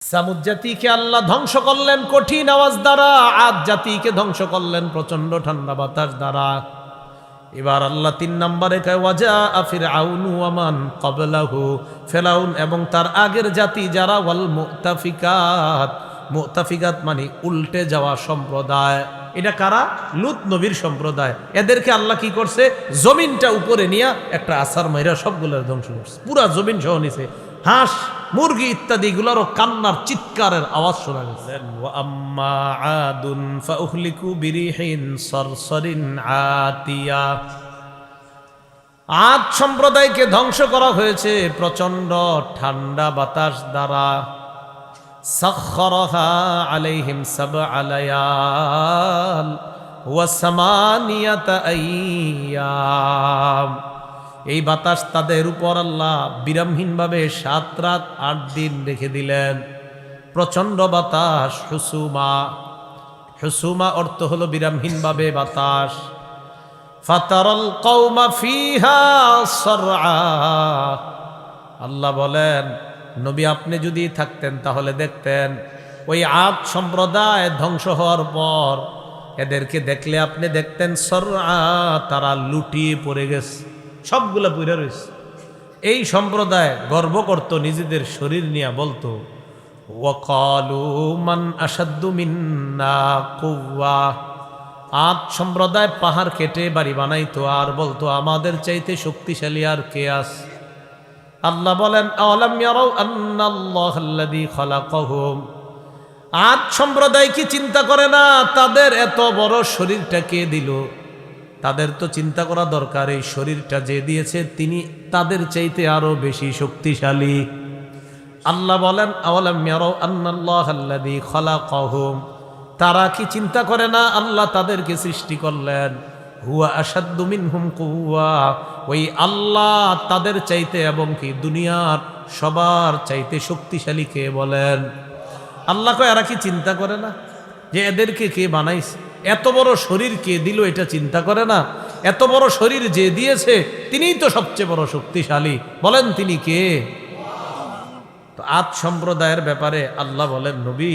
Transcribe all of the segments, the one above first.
সামুদ জাতিকে আল্লাহ ধ্বংস করলেন কঠিন আওয়াজ দ্বারা, আদ জাতিকে ধ্বংস করলেন প্রচন্ড ঠান্ডা বাতাস দ্বারা। এবার আল্লাহ ৩ নম্বরে কয় ওয়াজা ফিরআউনু ওয়া মান ক্বাবলাহু, ফিরআউন এবং তার আগের জাতি যারা, ওয়াল মুতাফিকাত, মুতাফিকাত মানে উল্টে যাওয়া সম্প্রদায়। এটা কারা? লূত নবীর সম্প্রদায়। এদেরকে আল্লাহ কি করছে? জমিনটা উপরে নিয়ে একটা আছাড় মাইরা সবগুলোর ধ্বংস করছে, পুরা জমিন সহ নিছে। হাঁস মুরগি ইত্যাদি গুলারও কান্নার চিৎকারের আওয়াজ শোনা গেছে। ওয়া আম্মা আদুন ফাউহলিকু বিরিহিন সরসরিন আতিয়া, আদ সম্প্রদায়কে ধ্বংস করা হয়েছে প্রচন্ড ঠান্ডা বাতাস দ্বারা। সাখখারাহা আলাইহিম সাবআ লায়াল ওয়া সামানিয়াতা আইয়াম, এই বাতাস তাদের উপর আল্লাহ বিরামহীনভাবে ৭ রাত ৮ দিন রেখে দিলেন। প্রচন্ড বাতাস, হুসুমা, হুসুমা অর্থ হলো বিরামহীনভাবে বাতাস। ফাতারাল কওমা ফিহা সারআ, আল্লাহ বলেন নবী আপনি যদি থাকতেন তাহলে দেখতেন ওই আদ সম্প্রদায় ধ্বংস হওয়ার পর এদেরকে দেখলে আপনি দেখতেন সারআ, তারা লুটিয়ে পড়ে গেছে, সবগুলা পুইরা রয়েছে। এই সম্প্রদায় গর্ব করত নিজেদের শরীর নিয়ে, বলতো ওয়াকালু মান আশাদ্দু মিন্না কুওয়া, আদ সম্প্রদায় পাহাড় কেটে বাড়ি বানাইতো আর বলতো আমাদের চাইতে শক্তিশালী আর কে আছে। আল্লাহ বলেন আওয়ালাম ইয়ারাউ আন্নাল্লাহাল্লাযী খালাকাহুম, আদ সম্প্রদায় কি চিন্তা করে না তাদের এত বড় শরীরটা কে দিল? তাদের তো চিন্তা করা দরকার এই শরীরটা যে দিয়েছে তিনি তাদের চাইতে আরো বেশি শক্তিশালী। আল্লাহ বলেন আওয়ালাম ইয়ারাউ আন্নাল্লাহাল্লাযী খালাকাহুম, তারা কি চিন্তা করে না আল্লাহ তাদেরকে সৃষ্টি করলেন, হুয়া আশাদ্দু মিনহুম কুওয়া, ওই আল্লাহ তাদের চাইতে এবং কি দুনিয়ার সবার চাইতে শক্তিশালী কে বলেন? আল্লাহ কয় এরা কি চিন্তা করে না যে এদেরকে কে বানাইছে? এত বড় শরীর কে দিল এটা চিন্তা করে না? এত বড় শরীর যে দিয়েছে তিনিই তো সবচেয়ে বড় শক্তিশালী, বলেন তিনি কে? তো আদ সম্প্রদায়ের ব্যাপারে আল্লাহ বলেন নবী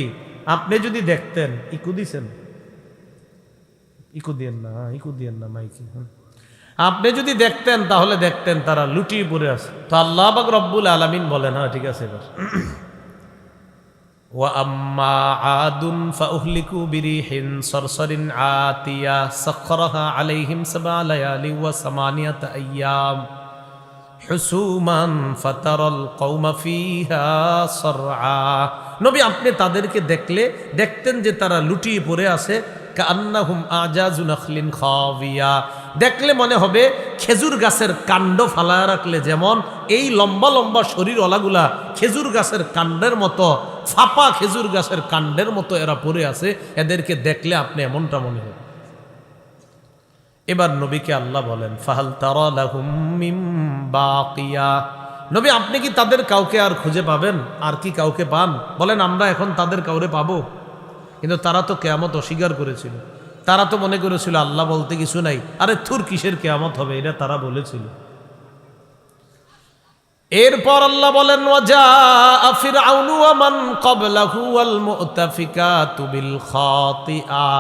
আপনি যদি দেখতেন, ইকু দিছেন, ইকু দিয়েন না মাইকি, আপনি যদি দেখতেন তাহলে দেখতেন তারা লুটিয়ে পড়ে আছে। তো আল্লাহ পাক রব্বুল আলামিন বলেন হ্যাঁ ঠিক আছে এবার ওয়া আম্মা আদুন ফাউহলিকু বিরিহিন সরসরিন আতিয়া সাখখারাহা আলাইহিম সাবআ লায়ালি ওয়া সামানিয়াতা আইয়াম হুসুমান ফাতারাল কওমা ফিহা সারআ, নবী আপনি তাদেরকে দেখলে দেখতেন যে তারা লুটিয়ে পড়ে আছে। কান্নাহুম আজাজু নাখলিন খাবিয়া, দেখলে মনে হবে খেজুর গাছের কাণ্ড ফালায় রাখলে যেমন এই লম্বা লম্বা শরীর ওলাগুলা খেজুর গাছের কাণ্ডের মতো, ফাঁপা খেজুর গাছের কাণ্ডের মতো এরা পড়ে আছে, এদেরকে দেখলে আপনি এমনটা মনে হবে। এবার নবীকে আল্লাহ বলেন ফাহাল তারা লাহুম মিন বাকিয়া, নবী আপনি কি তাদের কাউকে আর খুঁজে পাবেন? আর কি কাউকে পান? বলেন আমরা এখন তাদের কাউরে পাবো? কিন্তু তারা তো কেয়ামত অস্বীকার করেছিল, তারা তো মনে করেছিল আল্লাহ বলতে কিছু নাই, আরে থুর কিসের কেয়ামত হবে, এটা তারা বলেছিল। এরপর আল্লাহ বলেন ওয়াজা ফিরআউনু ওয়া মান ক্বাবলাহু ওয়াল মুতাফিকাতু বিল খাতিআ,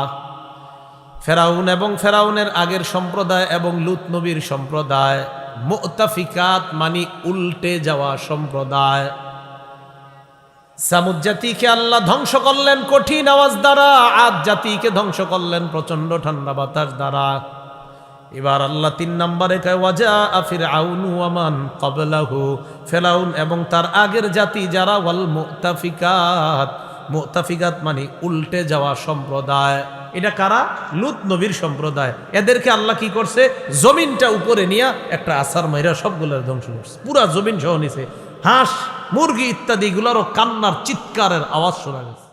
ফেরাউন এবং ফেরাউনের আগের সম্প্রদায় এবং লূত নবীর সম্প্রদায়, মুতাফিকাত মানে উল্টে যাওয়া সম্প্রদায়। সামুদ জাতিকে আল্লাহ ধ্বংস করলেন কঠিন আওয়াজ দ্বারা, আদ জাতিকে ধ্বংস করলেন প্রচন্ড ঠান্ডা বাতাস দ্বারা। এবার আল্লাহ ৩ নম্বরে কয় ওয়াজা ফিরআউনু ওয়া মান ক্বাবলাহু, ফিরআউন এবং তার আগের জাতি যারা, ওয়াল মুতাফিকাত, মুতাফিকাত মানে উল্টে যাওয়া সম্প্রদায়। এটা কারা? লূত নবীর সম্প্রদায়। এদেরকে আল্লাহ কি করছে? জমিনটা উপরে নিয়ে একটা আছাড় মাইরা সবগুলোর ধ্বংস করছে, পুরা জমিন সহ নিছে। হাঁস মুরগি ইত্যাদি গুলারও কান্নার চিৎকারের আওয়াজ শোনা গেছে।